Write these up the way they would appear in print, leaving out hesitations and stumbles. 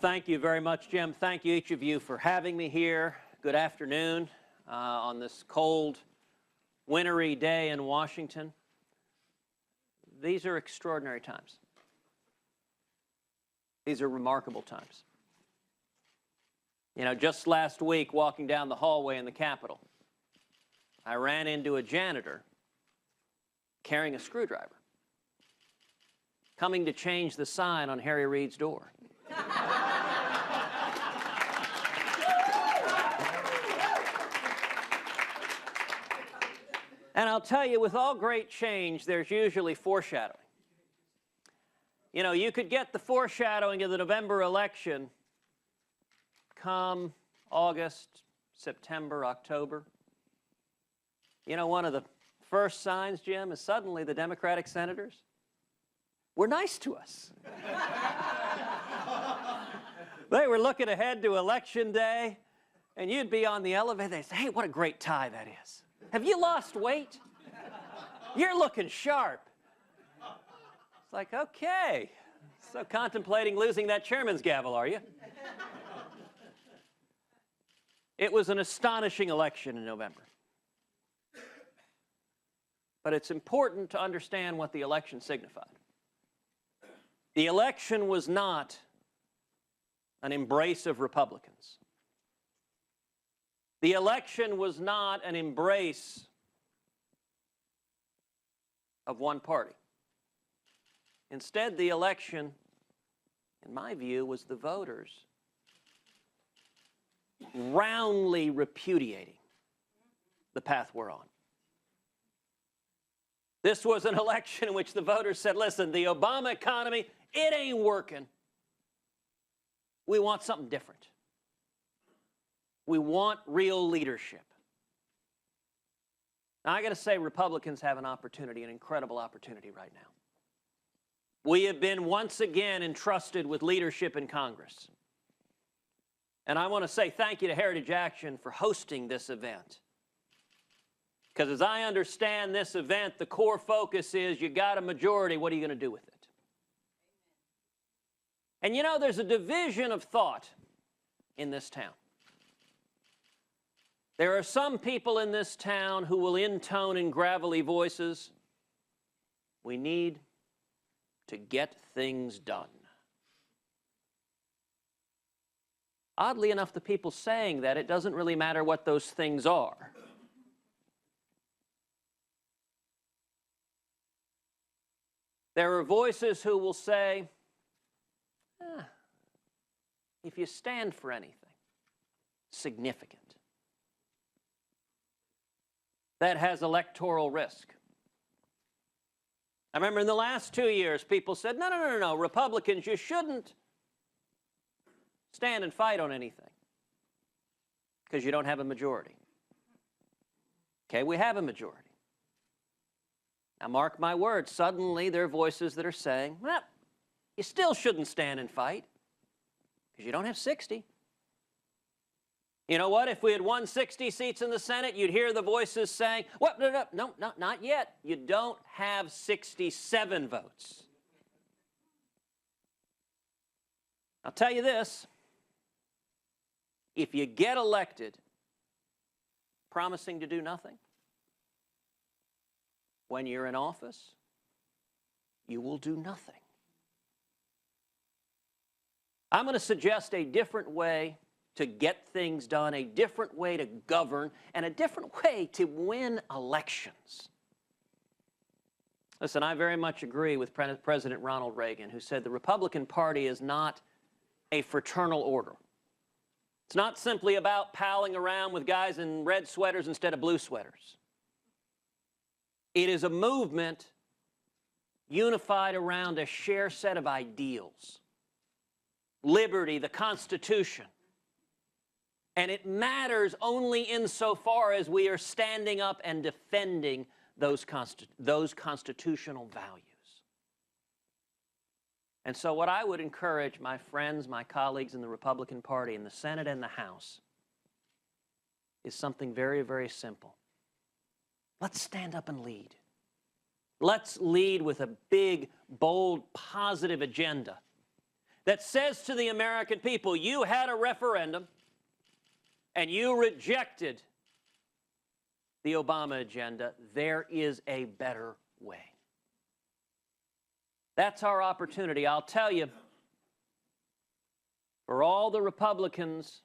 Thank you very much, Jim. Thank you, each of you, for having me here. Good afternoon on this cold, wintry day in Washington. These are extraordinary times. These are remarkable times. You know, just last week, walking down the hallway in the Capitol, I ran into a janitor carrying a screwdriver, coming to change the sign on Harry Reid's door. And I'll tell you, with all great change, there's usually foreshadowing. You know, you could get the foreshadowing of the November election come August, September, October. You know, one of the first signs, Jim, is suddenly the Democratic senators were nice to us. They were looking ahead to Election Day, and you'd be on the elevator, they'd say, "Hey, what a great tie that is. Have you lost weight? You're looking sharp." It's like, okay, so contemplating losing that chairman's gavel, are you? It was an astonishing election in November. But it's important to understand what the election signified. The election was not an embrace of Republicans. The election was not an embrace of one party. Instead, the election, in my view, was the voters roundly repudiating the path we're on. This was an election in which the voters said, listen, the Obama economy, it ain't working. We want something different. We want real leadership. Now, I got to say, Republicans have an opportunity, an incredible opportunity right now. We have been once again entrusted with leadership in Congress. And I want to say thank you to Heritage Action for hosting this event. Because as I understand this event, the core focus is you got a majority, what are you going to do with it? And you know, there's a division of thought in this town. There are some people in this town who will intone in gravelly voices, we need to get things done. Oddly enough, the people saying that, it doesn't really matter what those things are. There are voices who will say, if you stand for anything significant, that has electoral risk. I remember in the last 2 years, people said, no, Republicans, you shouldn't stand and fight on anything because you don't have a majority. Okay, we have a majority. Now, mark my words, suddenly there are voices that are saying, well, you still shouldn't stand and fight because you don't have 60. You know what? If we had won 60 seats in the Senate, you'd hear the voices saying, what? No, not yet. You don't have 67 votes. I'll tell you this. If you get elected promising to do nothing, when you're in office, you will do nothing. I'm going to suggest a different way to get things done, a different way to govern, and a different way to win elections. Listen, I very much agree with President Ronald Reagan, who said the Republican Party is not a fraternal order. It's not simply about palling around with guys in red sweaters instead of blue sweaters. It is a movement unified around a shared set of ideals. Liberty, the Constitution. And it matters only insofar as we are standing up and defending those constitutional values. And so what I would encourage my friends, my colleagues in the Republican Party, in the Senate and the House, is something very, very simple. Let's stand up and lead. Let's lead with a big, bold, positive agenda that says to the American people, you had a referendum and you rejected the Obama agenda. There is a better way. That's our opportunity. I'll tell you, for all the Republicans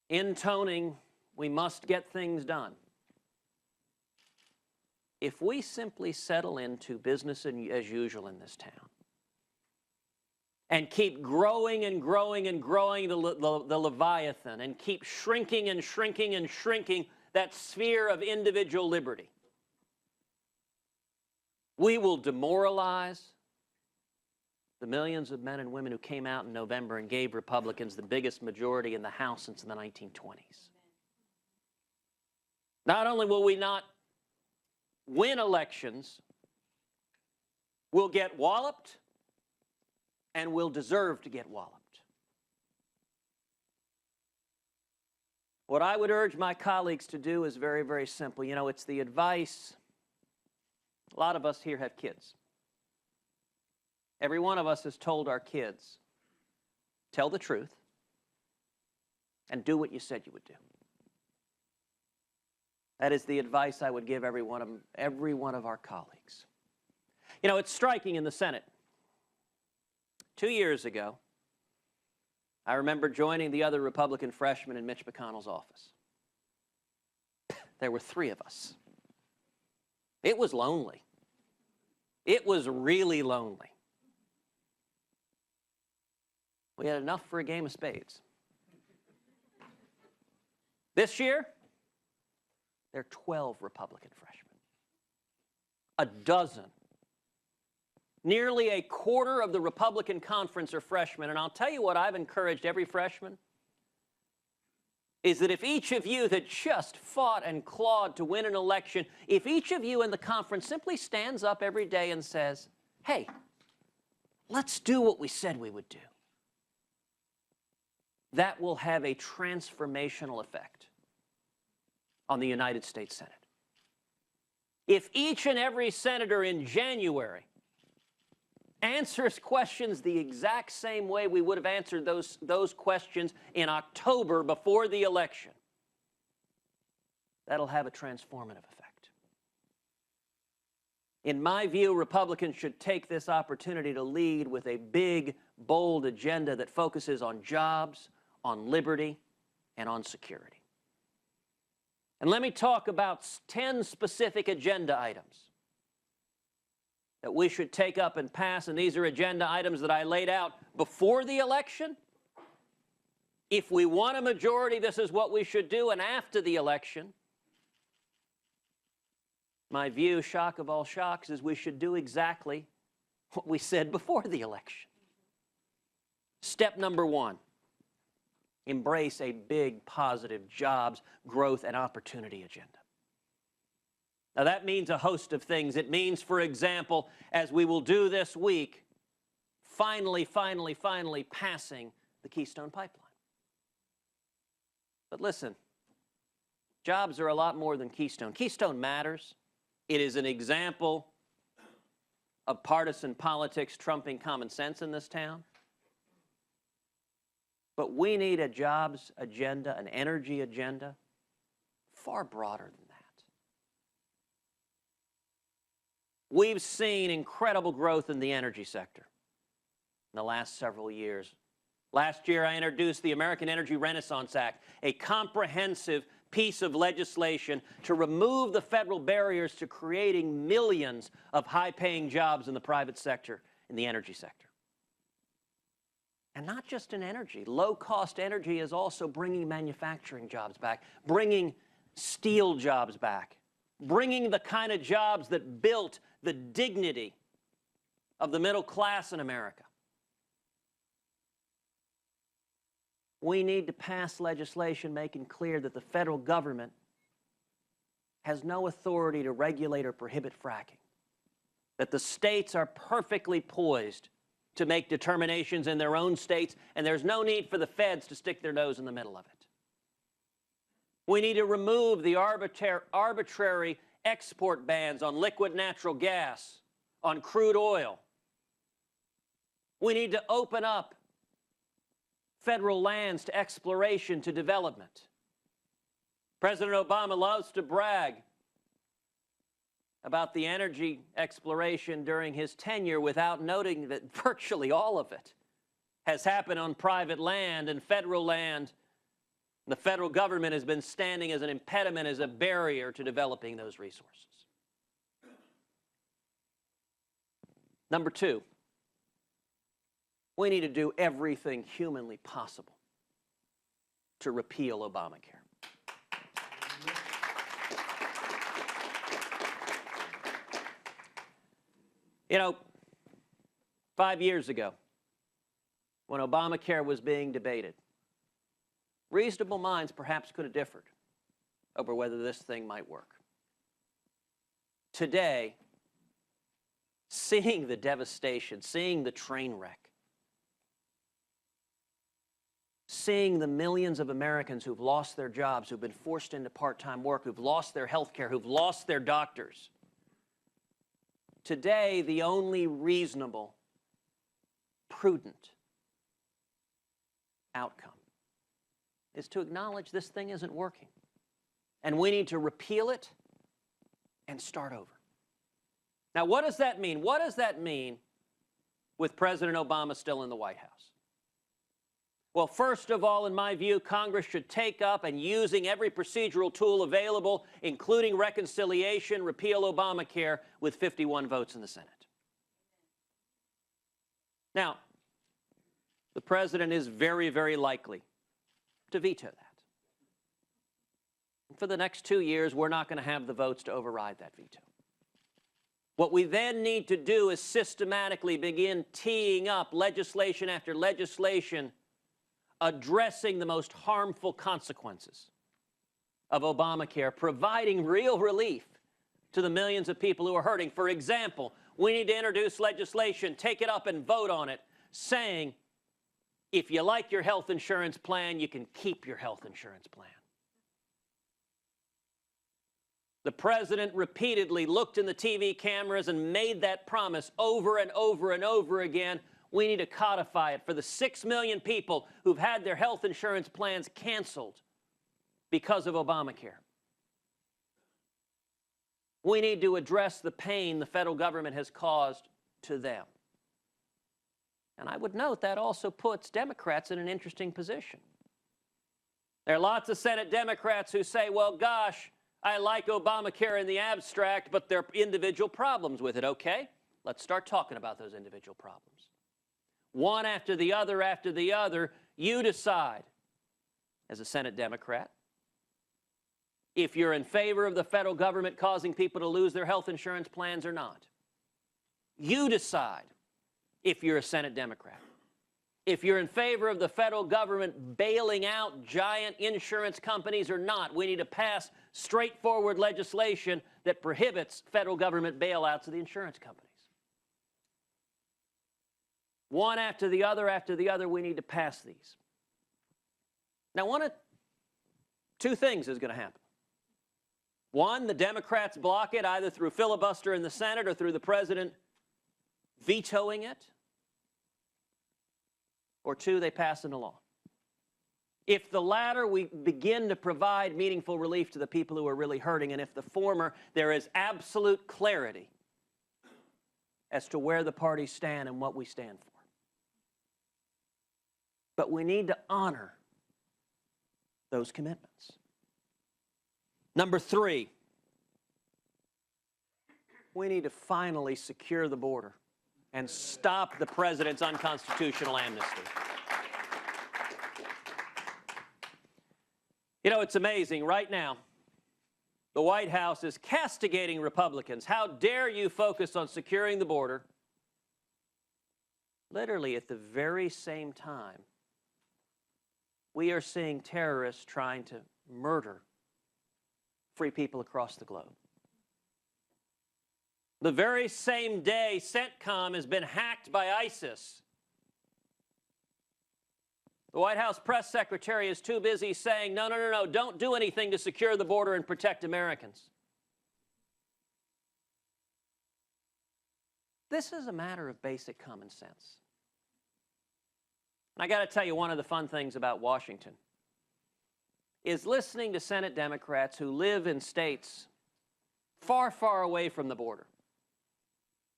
intoning, we must get things done. If we simply settle into business as usual in this town and keep growing and growing and growing the Leviathan and keep shrinking and shrinking and shrinking that sphere of individual liberty, we will demoralize the millions of men and women who came out in November and gave Republicans the biggest majority in the House since the 1920s. Not only will we not win elections, we'll get walloped, and we'll deserve to get walloped. What I would urge my colleagues to do is very, very simple. You know, it's the advice. A lot of us here have kids. Every one of us has told our kids, tell the truth and do what you said you would do. That is the advice I would give every one of our colleagues. You know, it's striking in the Senate. 2 years ago, I remember joining the other Republican freshmen in Mitch McConnell's office. There were 3 of us. It was lonely. It was really lonely. We had enough for a game of spades. This year, there are 12 Republican freshmen. A dozen. Nearly a quarter of the Republican conference are freshmen. And I'll tell you what I've encouraged every freshman is that if each of you that just fought and clawed to win an election, if each of you in the conference simply stands up every day and says, hey, let's do what we said we would do, that will have a transformational effect on the United States Senate. If each and every senator in January answers questions the exact same way we would have answered those questions in October before the election, that'll have a transformative effect. In my view, Republicans should take this opportunity to lead with a big, bold agenda that focuses on jobs, on liberty, and on security. And let me talk about 10 specific agenda items that we should take up and pass, and these are agenda items that I laid out before the election. If we want a majority, this is what we should do, and after the election, my view, shock of all shocks, is we should do exactly what we said before the election. Step number 1, embrace a big, positive jobs, growth, and opportunity agenda. Now, that means a host of things. It means, for example, as we will do this week, finally passing the Keystone Pipeline. But listen, jobs are a lot more than Keystone. Keystone matters. It is an example of partisan politics trumping common sense in this town. But we need a jobs agenda, an energy agenda, far broader than that. We've seen incredible growth in the energy sector in the last several years. Last year, I introduced the American Energy Renaissance Act, a comprehensive piece of legislation to remove the federal barriers to creating millions of high-paying jobs in the private sector, in the energy sector. And not just in energy. Low-cost energy is also bringing manufacturing jobs back, bringing steel jobs back, bringing the kind of jobs that built the dignity of the middle class in America. We need to pass legislation making clear that the federal government has no authority to regulate or prohibit fracking, that the states are perfectly poised to make determinations in their own states, and there's no need for the feds to stick their nose in the middle of it. We need to remove the arbitrary export bans on liquid natural gas, on crude oil, We need to open up federal lands to exploration, to development. President Obama loves to brag about the energy exploration during his tenure without noting that virtually all of it has happened on private land and federal land. The federal government has been standing as an impediment, as a barrier to developing those resources. Number two, we need to do everything humanly possible to repeal Obamacare. You know, 5 years ago, when Obamacare was being debated, reasonable minds perhaps could have differed over whether this thing might work. Today, seeing the devastation, seeing the train wreck, seeing the millions of Americans who've lost their jobs, who've been forced into part-time work, who've lost their health care, who've lost their doctors, today, the only reasonable, prudent outcome is to acknowledge this thing isn't working. And we need to repeal it and start over. Now, what does that mean? What does that mean with President Obama still in the White House? Well, first of all, in my view, Congress should take up and using every procedural tool available, including reconciliation, repeal Obamacare with 51 votes in the Senate. Now, the president is very, very likely to veto that. For the next 2 years, we're not going to have the votes to override that veto. What we then need to do is systematically begin teeing up legislation after legislation addressing the most harmful consequences of Obamacare, providing real relief to the millions of people who are hurting. For example, we need to introduce legislation, take it up and vote on it, saying, if you like your health insurance plan, you can keep your health insurance plan. The president repeatedly looked in the TV cameras and made that promise over and over and over again. We need to codify it for the 6 million people who've had their health insurance plans canceled because of Obamacare. We need to address the pain the federal government has caused to them. And I would note that also puts Democrats in an interesting position. There are lots of Senate Democrats who say, well, gosh, I like Obamacare in the abstract, but there are individual problems with it. Okay, let's start talking about those individual problems. One after the other, you decide, as a Senate Democrat, if you're in favor of the federal government causing people to lose their health insurance plans or not. You decide if you're a Senate Democrat. If you're in favor of the federal government bailing out giant insurance companies or not. We need to pass straightforward legislation that prohibits federal government bailouts of the insurance companies. One after the other, we need to pass these. Now, one of two things is going to happen. One, the Democrats block it either through filibuster in the Senate or through the president vetoing it. Or two, they pass into law. If the latter, we begin to provide meaningful relief to the people who are really hurting, and if the former, there is absolute clarity as to where the parties stand and what we stand for. But we need to honor those commitments. Number three, we need to finally secure the border and stop the president's unconstitutional amnesty. You know, it's amazing. Right now, the White House is castigating Republicans. How dare you focus on securing the border? Literally at the very same time, we are seeing terrorists trying to murder free people across the globe. The very same day CENTCOM has been hacked by ISIS. The White House press secretary is too busy saying, no, don't do anything to secure the border and protect Americans. This is a matter of basic common sense. And I got to tell you, one of the fun things about Washington is listening to Senate Democrats who live in states far, far away from the border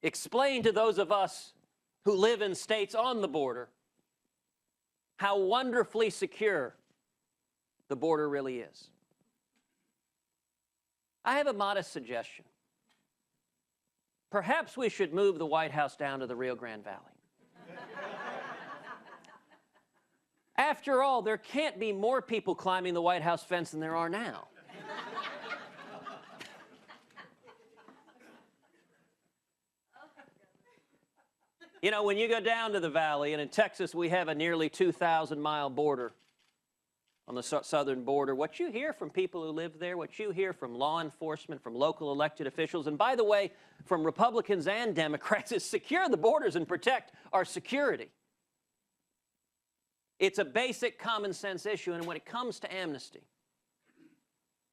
explain to those of us who live in states on the border how wonderfully secure the border really is. I have a modest suggestion. Perhaps we should move the White House down to the Rio Grande Valley. After all, there can't be more people climbing the White House fence than there are now. You know, when you go down to the valley, and in Texas we have a nearly 2,000-mile border on the southern border, what you hear from people who live there, what you hear from law enforcement, from local elected officials, and by the way, from Republicans and Democrats, is secure the borders and protect our security. It's a basic common sense issue, and when it comes to amnesty,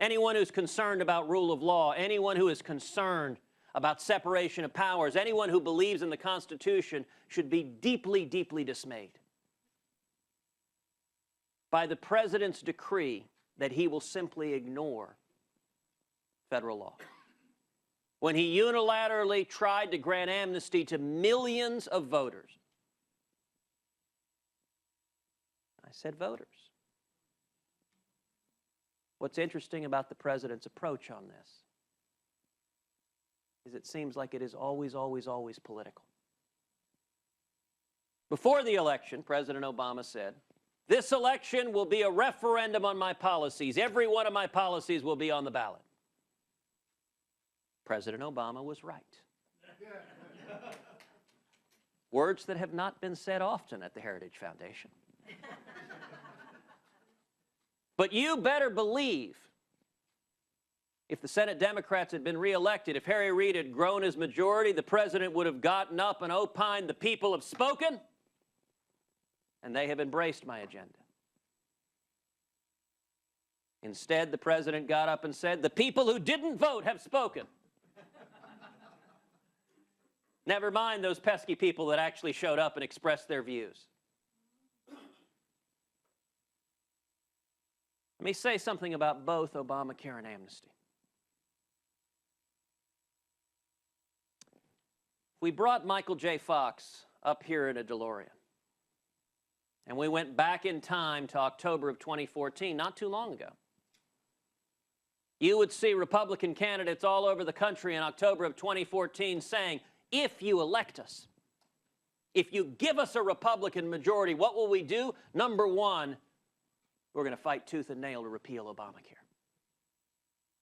anyone who's concerned about rule of law, anyone who is concerned about separation of powers, anyone who believes in the Constitution should be deeply, deeply dismayed by the President's decree that he will simply ignore federal law. When he unilaterally tried to grant amnesty to millions of voters, I said voters. What's interesting about the President's approach on this is it seems like it is always, always, always political. Before the election, President Obama said, "This election will be a referendum on my policies. Every one of my policies will be on the ballot." President Obama was right. Words that have not been said often at the Heritage Foundation. But you better believe, if the Senate Democrats had been reelected, if Harry Reid had grown his majority, the President would have gotten up and opined, "The people have spoken, and they have embraced my agenda." Instead, the President got up and said, "The people who didn't vote have spoken." Never mind those pesky people that actually showed up and expressed their views. Let me say something about both Obamacare and amnesty. We brought Michael J. Fox up here in a DeLorean, and we went back in time to October of 2014, not too long ago. You would see Republican candidates all over the country in October of 2014 saying, "If you elect us, if you give us a Republican majority, what will we do? Number one, we're going to fight tooth and nail to repeal Obamacare."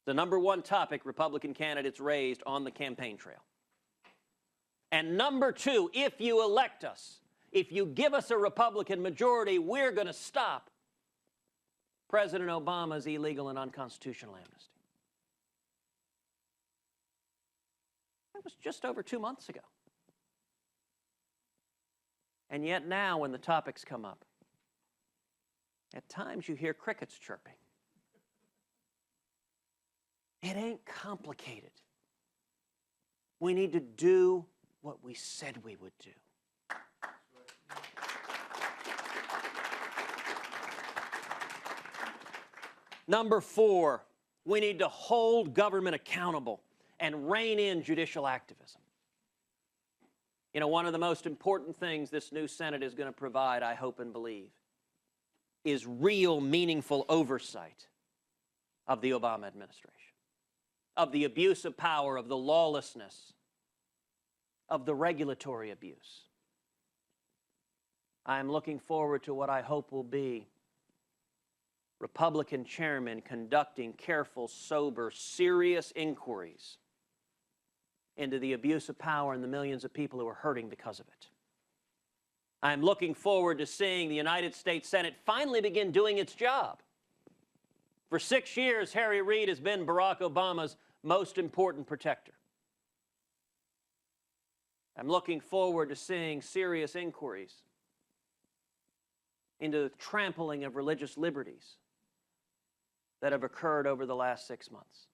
The number one topic Republican candidates raised on the campaign trail. And number two, if you elect us, if you give us a Republican majority, we're going to stop President Obama's illegal and unconstitutional amnesty. That was just over 2 months ago. And yet now, when the topics come up, at times you hear crickets chirping. It ain't complicated. We need to do what we said we would do. Number four, we need to hold government accountable and rein in judicial activism. You know, one of the most important things this new Senate is going to provide, I hope and believe, is real, meaningful oversight of the Obama administration, of the abuse of power, of the lawlessness, of the regulatory abuse. I am looking forward to what I hope will be Republican chairmen conducting careful, sober, serious inquiries into the abuse of power and the millions of people who are hurting because of it. I'm looking forward to seeing the United States Senate finally begin doing its job. For 6 years, Harry Reid has been Barack Obama's most important protector. I'm looking forward to seeing serious inquiries into the trampling of religious liberties that have occurred over the last 6 months.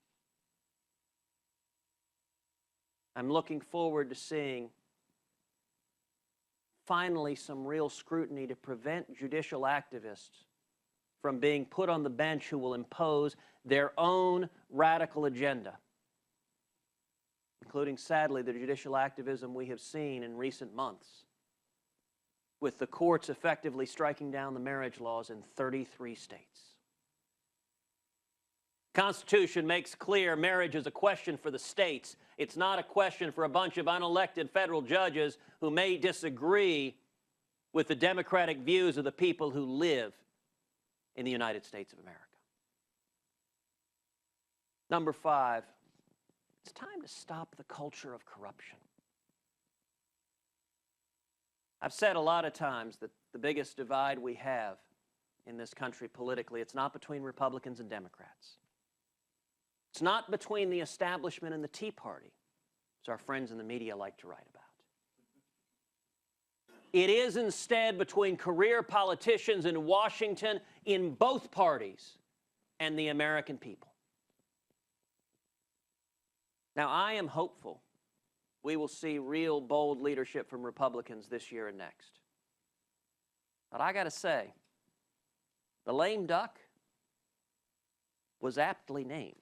I'm looking forward to seeing finally some real scrutiny to prevent judicial activists from being put on the bench who will impose their own radical agenda, including, sadly, the judicial activism we have seen in recent months, with the courts effectively striking down the marriage laws in 33 states. The Constitution makes clear marriage is a question for the states. It's not a question for a bunch of unelected federal judges who may disagree with the democratic views of the people who live in the United States of America. Number 5, it's time to stop the culture of corruption. I've said a lot of times that the biggest divide we have in this country politically, it's not between Republicans and Democrats. It's not between the establishment and the Tea Party, as our friends in the media like to write about. It is instead between career politicians in Washington in both parties and the American people. Now, I am hopeful we will see real bold leadership from Republicans this year and next. But I got to say, the lame duck was aptly named.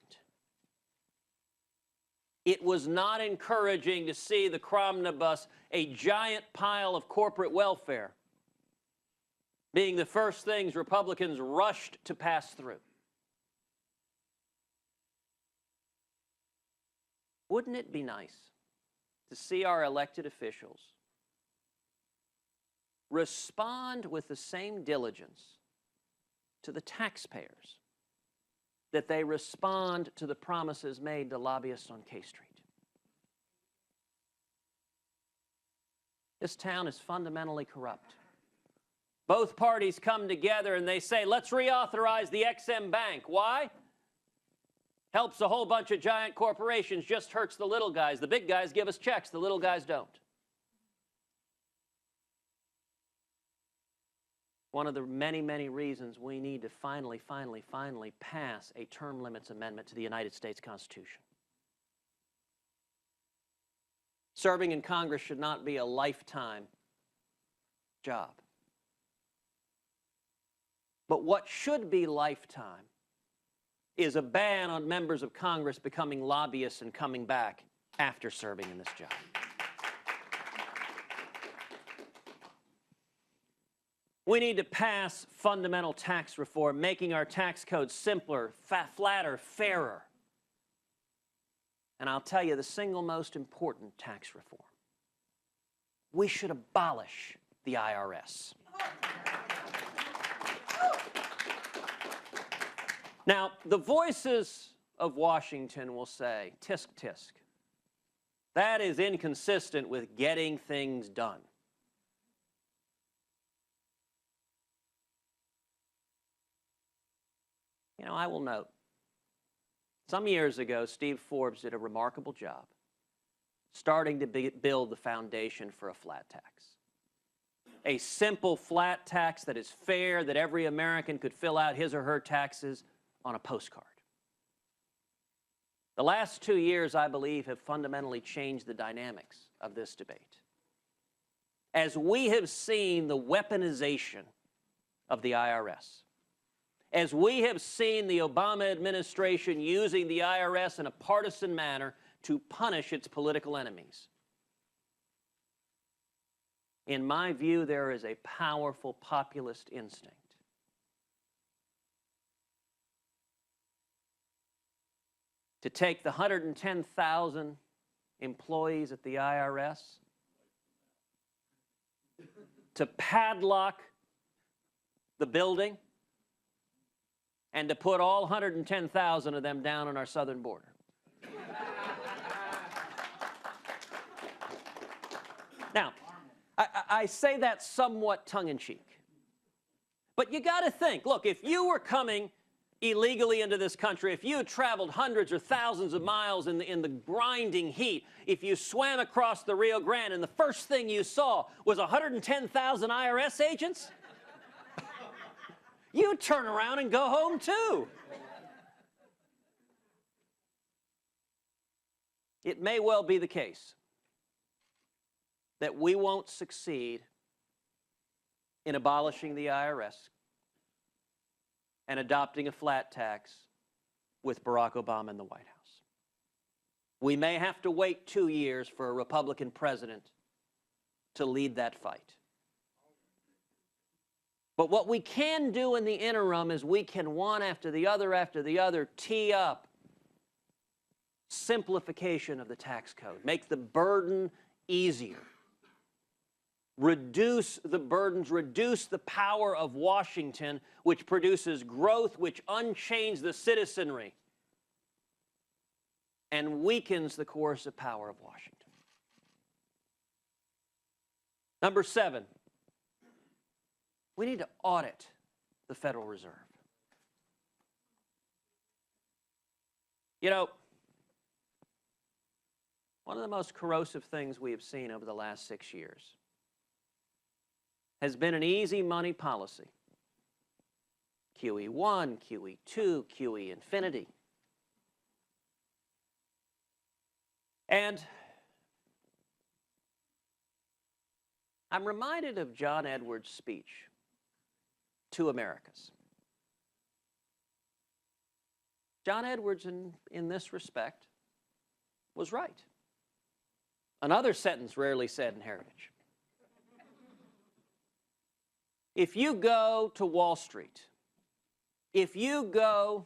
It was not encouraging to see the cromnibus, a giant pile of corporate welfare, being the first things Republicans rushed to pass through. Wouldn't it be nice to see our elected officials respond with the same diligence to the taxpayers that they respond to the promises made to lobbyists on K Street? This town is fundamentally corrupt. Both parties come together and they say, let's reauthorize the XM Bank. Why? Helps a whole bunch of giant corporations, just hurts the little guys. The big guys give us checks, the little guys don't. One of the many, many reasons we need to finally pass a term limits amendment to the United States Constitution. Serving in Congress should not be a lifetime job. But what should be lifetime is a ban on members of Congress becoming lobbyists and coming back after serving in this job. We need to pass fundamental tax reform, making our tax code simpler, flatter, fairer. And I'll tell you the single most important tax reform. We should abolish the IRS. Now, the voices of Washington will say, tisk, tisk. That is inconsistent with getting things done. You know, I will note, some years ago, Steve Forbes did a remarkable job starting to build the foundation for a flat tax. A simple flat tax that is fair, that every American could fill out his or her taxes on a postcard. The last 2 years, I believe, have fundamentally changed the dynamics of this debate. As we have seen the weaponization of the IRS, as we have seen the Obama administration using the IRS in a partisan manner to punish its political enemies, in my view, there is a powerful populist instinct to take the 110,000 employees at the IRS, to padlock the building, and to put all 110,000 of them down on our southern border. Now, I say that somewhat tongue-in-cheek. But you got to think, look, if you were coming illegally into this country, if you had traveled hundreds or thousands of miles in the grinding heat, if you swam across the Rio Grande and the first thing you saw was 110,000 IRS agents, you'd turn around and go home too. It may well be the case that we won't succeed in abolishing the IRS and adopting a flat tax with Barack Obama in the White House. We may have to wait 2 years for a Republican president to lead that fight. But what we can do in the interim is we can, one after the other, tee up simplification of the tax code, make the burden easier, reduce the burdens, reduce the power of Washington, which produces growth, which unchains the citizenry and weakens the coercive power of Washington. Number 7, we need to audit the Federal Reserve. You know, one of the most corrosive things we have seen over the last 6 years has been an easy money policy. QE1, QE2, QE infinity. And I'm reminded of John Edwards' speech to Americas. John Edwards, in this respect, was right. Another sentence rarely said in Heritage. If you go to Wall Street, if you go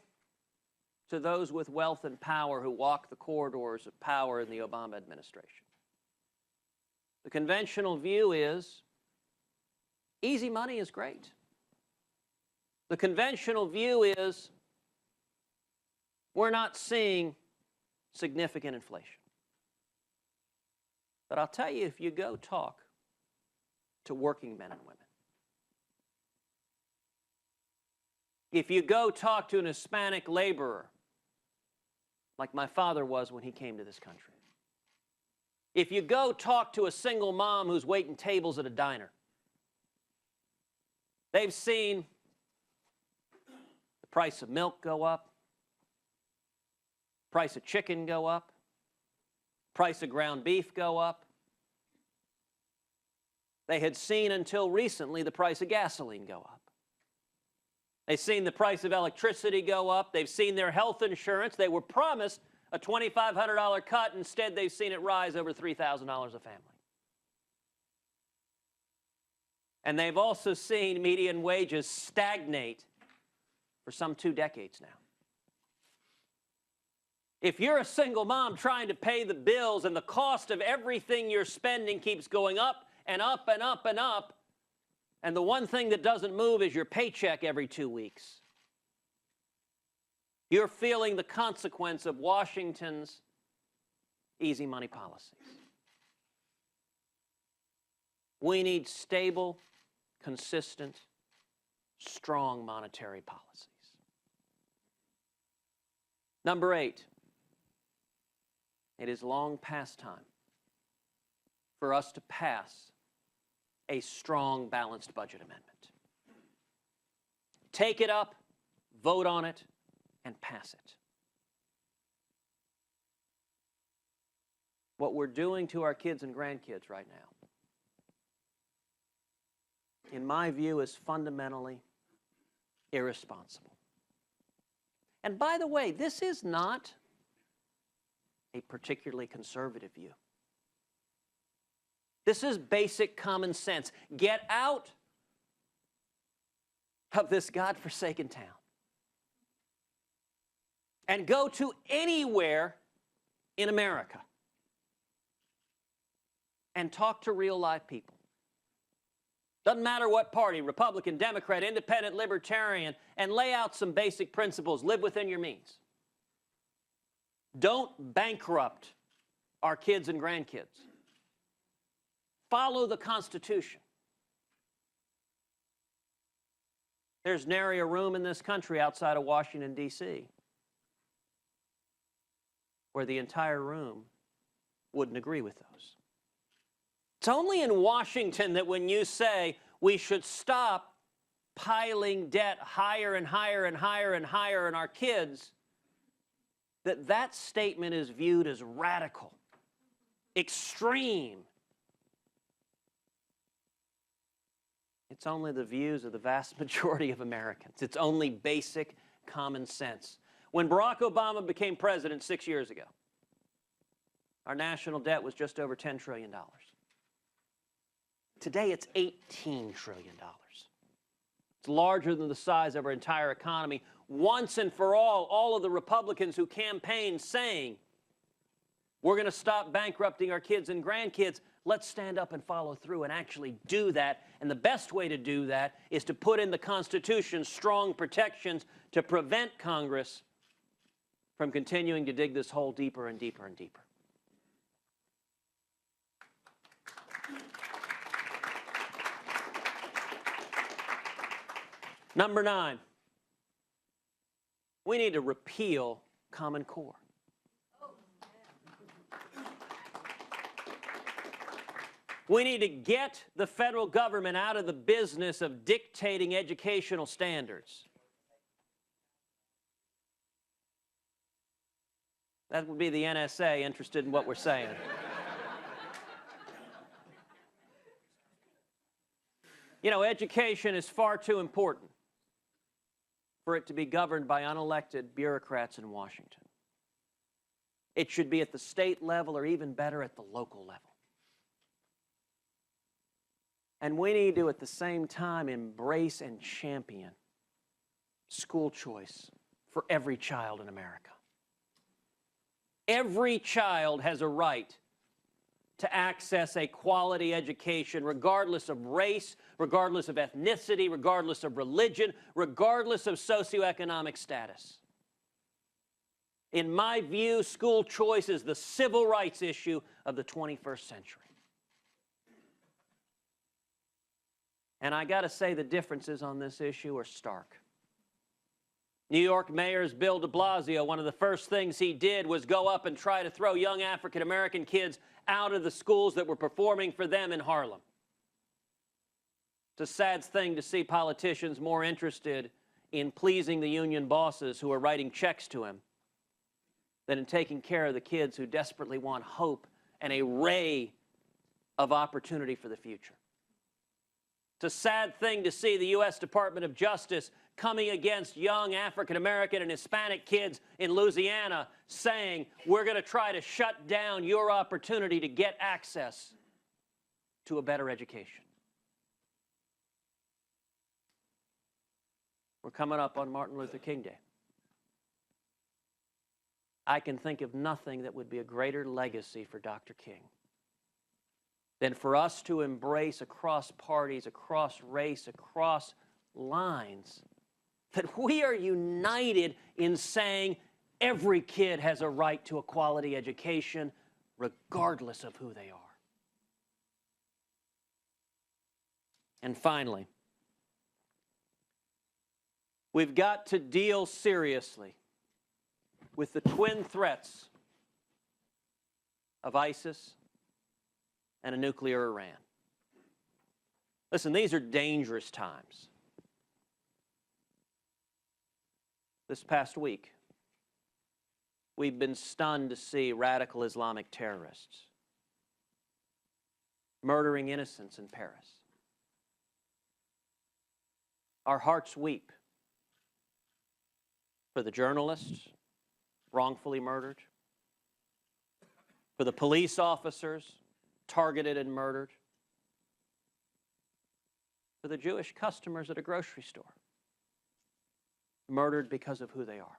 to those with wealth and power who walk the corridors of power in the Obama administration, the conventional view is easy money is great. The conventional view is we're not seeing significant inflation. But I'll tell you, if you go talk to working men and women, if you go talk to an Hispanic laborer, like my father was when he came to this country, if you go talk to a single mom who's waiting tables at a diner, they've seen the price of milk go up, price of chicken go up, price of ground beef go up. They had seen until recently the price of gasoline go up. They've seen the price of electricity go up. They've seen their health insurance. They were promised a $2,500 cut. Instead, they've seen it rise over $3,000 a family. And they've also seen median wages stagnate for some 2 decades now. If you're a single mom trying to pay the bills and the cost of everything you're spending keeps going up and up and up and up, and the one thing that doesn't move is your paycheck every 2 weeks, you're feeling the consequence of Washington's easy money policies. We need stable, consistent, strong monetary policies. Number 8, it is long past time for us to pass a strong, balanced budget amendment. Take it up, vote on it, and pass it. What we're doing to our kids and grandkids right now, in my view, is fundamentally irresponsible. And by the way, this is not a particularly conservative view. This is basic common sense. Get out of this godforsaken town and go to anywhere in America and talk to real live people. Doesn't matter what party, Republican, Democrat, Independent, Libertarian, and lay out some basic principles. Live within your means. Don't bankrupt our kids and grandkids. Follow the Constitution. There's nary a room in this country outside of Washington, D.C., where the entire room wouldn't agree with those. It's only in Washington that when you say we should stop piling debt higher and higher and higher and higher on our kids, that statement is viewed as radical, extreme. It's only the views of the vast majority of Americans. It's only basic common sense. When Barack Obama became president 6 years ago, our national debt was just over $10 trillion. Today, it's $18 trillion. It's larger than the size of our entire economy. Once and for all of the Republicans who campaigned saying, we're going to stop bankrupting our kids and grandkids, let's stand up and follow through and actually do that. And the best way to do that is to put in the Constitution strong protections to prevent Congress from continuing to dig this hole deeper and deeper and deeper. Number 9, we need to repeal Common Core. We need to get the federal government out of the business of dictating educational standards. That would be the NSA interested in what we're saying. You know, education is far too important for it to be governed by unelected bureaucrats in Washington. It should be at the state level or even better at the local level. And we need to, at the same time, embrace and champion school choice for every child in America. Every child has a right to access a quality education regardless of race, regardless of ethnicity, regardless of religion, regardless of socioeconomic status. In my view, school choice is the civil rights issue of the 21st century. And I got to say the differences on this issue are stark. New York Mayor's Bill de Blasio, one of the first things he did was go up and try to throw young African-American kids out of the schools that were performing for them in Harlem. It's a sad thing to see politicians more interested in pleasing the union bosses who are writing checks to him than in taking care of the kids who desperately want hope and a ray of opportunity for the future. It's a sad thing to see the U.S. Department of Justice coming against young African-American and Hispanic kids in Louisiana saying, we're going to try to shut down your opportunity to get access to a better education. We're coming up on Martin Luther King Day. I can think of nothing that would be a greater legacy for Dr. King than for us to embrace across parties, across race, across lines, that we are united in saying every kid has a right to a quality education regardless of who they are. And finally, we've got to deal seriously with the twin threats of ISIS and a nuclear Iran. Listen, these are dangerous times. This past week, we've been stunned to see radical Islamic terrorists murdering innocents in Paris. Our hearts weep for the journalists wrongfully murdered, for the police officers targeted and murdered, for the Jewish customers at a grocery store murdered because of who they are.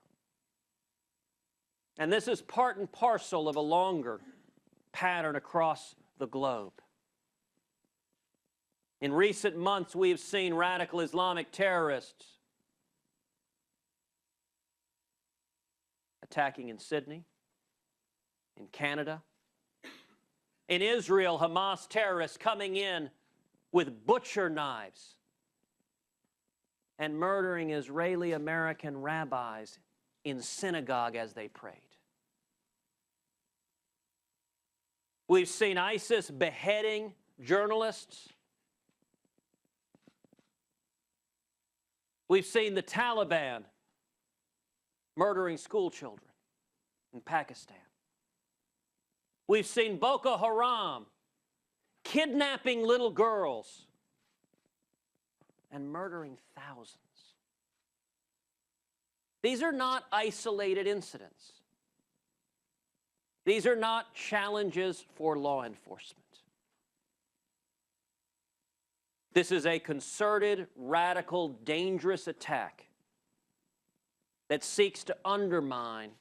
And this is part and parcel of a longer pattern across the globe. In recent months, we have seen radical Islamic terrorists attacking in Sydney, in Canada. In Israel, Hamas terrorists coming in with butcher knives and murdering Israeli-American rabbis in synagogue as they prayed. We've seen ISIS beheading journalists. We've seen the Taliban murdering school children in Pakistan. We've seen Boko Haram kidnapping little girls and murdering thousands. These are not isolated incidents. These are not challenges for law enforcement. This is a concerted, radical, dangerous attack that seeks to undermine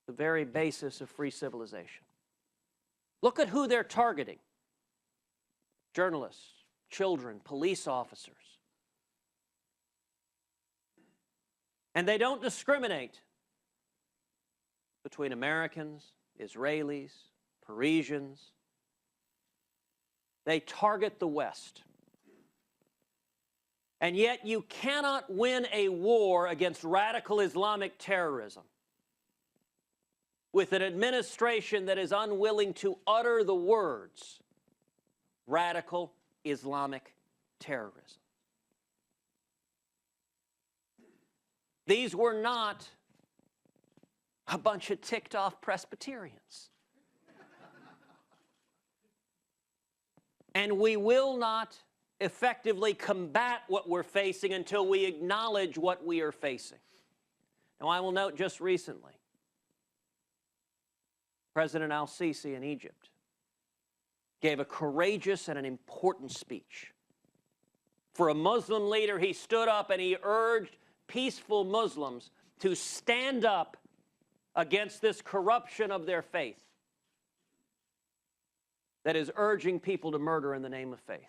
the very basis of free civilization. Look at who they're targeting: journalists, children, police officers. And they don't discriminate between Americans, Israelis, Parisians. They target the West. And yet you cannot win a war against radical Islamic terrorism with an administration that is unwilling to utter the words radical Islamic terrorism. These were not a bunch of ticked-off Presbyterians. And we will not effectively combat what we're facing until we acknowledge what we are facing. Now, I will note just recently, President al-Sisi in Egypt gave a courageous and an important speech. For a Muslim leader, he stood up and he urged peaceful Muslims to stand up against this corruption of their faith that is urging people to murder in the name of faith.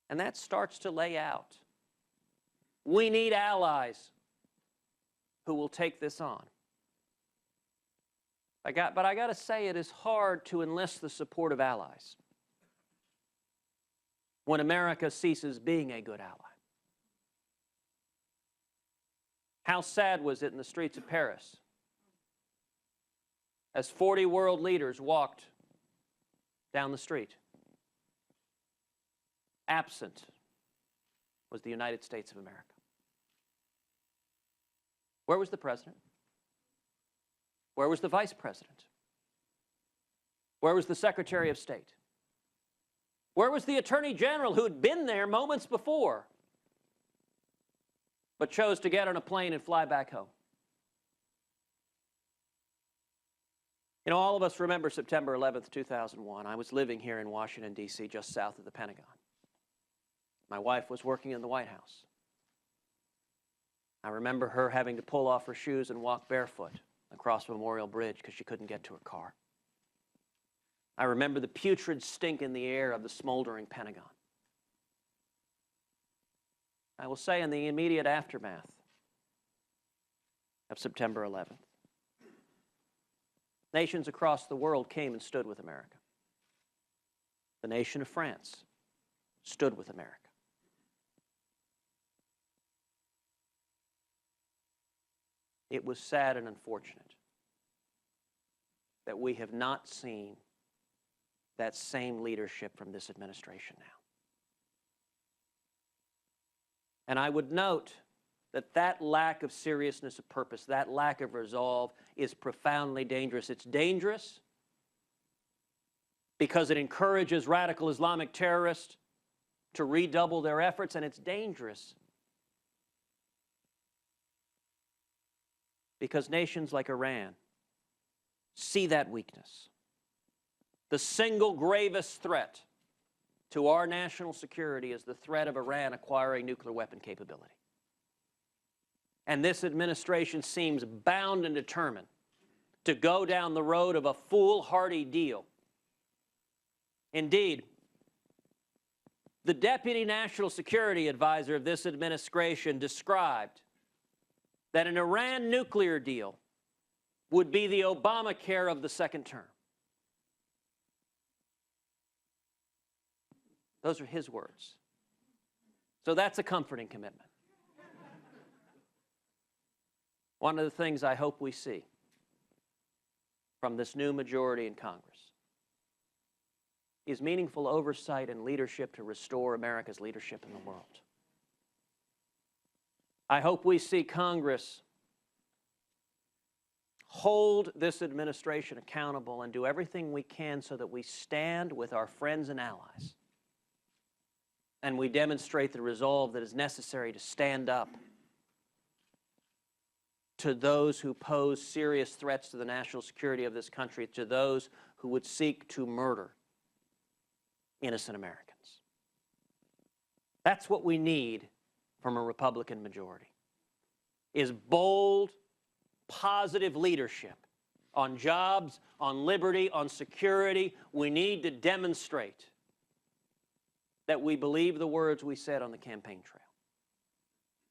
And that starts to lay out. We need allies who will take this on. But I got to say, it is hard to enlist the support of allies when America ceases being a good ally. How sad was it in the streets of Paris as 40 world leaders walked down the street? Absent was the United States of America. Where was the president? Where was the vice president? Where was the Secretary of State? Where was the Attorney General who had been there moments before but chose to get on a plane and fly back home? You know, all of us remember September 11th, 2001. I was living here in Washington, D.C., just south of the Pentagon. My wife was working in the White House. I remember her having to pull off her shoes and walk barefoot across Memorial Bridge because she couldn't get to her car. I remember the putrid stink in the air of the smoldering Pentagon. I will say, in the immediate aftermath of September 11th, nations across the world came and stood with America. The nation of France stood with America. It was sad and unfortunate that we have not seen that same leadership from this administration now. And I would note that that lack of seriousness of purpose, that lack of resolve, is profoundly dangerous. It's dangerous because it encourages radical Islamic terrorists to redouble their efforts, and it's dangerous because nations like Iran see that weakness. The single gravest threat to our national security is the threat of Iran acquiring nuclear weapon capability. And this administration seems bound and determined to go down the road of a foolhardy deal. Indeed, the Deputy National Security Advisor of this administration described that an Iran nuclear deal would be the Obamacare of the second term. Those are his words. So that's a comforting commitment. One of the things I hope we see from this new majority in Congress is meaningful oversight and leadership to restore America's leadership in the world. I hope we see Congress hold this administration accountable and do everything we can so that we stand with our friends and allies and we demonstrate the resolve that is necessary to stand up to those who pose serious threats to the national security of this country, to those who would seek to murder innocent Americans. That's what we need from a Republican majority, is bold, positive leadership on jobs, on liberty, on security. We need to demonstrate that we believe the words we said on the campaign trail.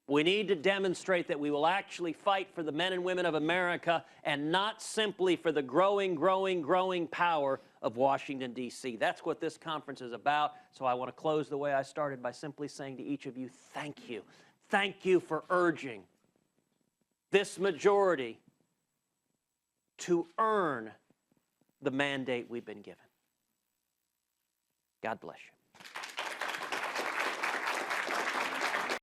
We need to demonstrate that we will actually fight for the men and women of America and not simply for the growing power of Washington, D.C. That's what this conference is about. So I want to close the way I started by simply saying to each of you, thank you. Thank you for urging this majority to earn the mandate we've been given. God bless you.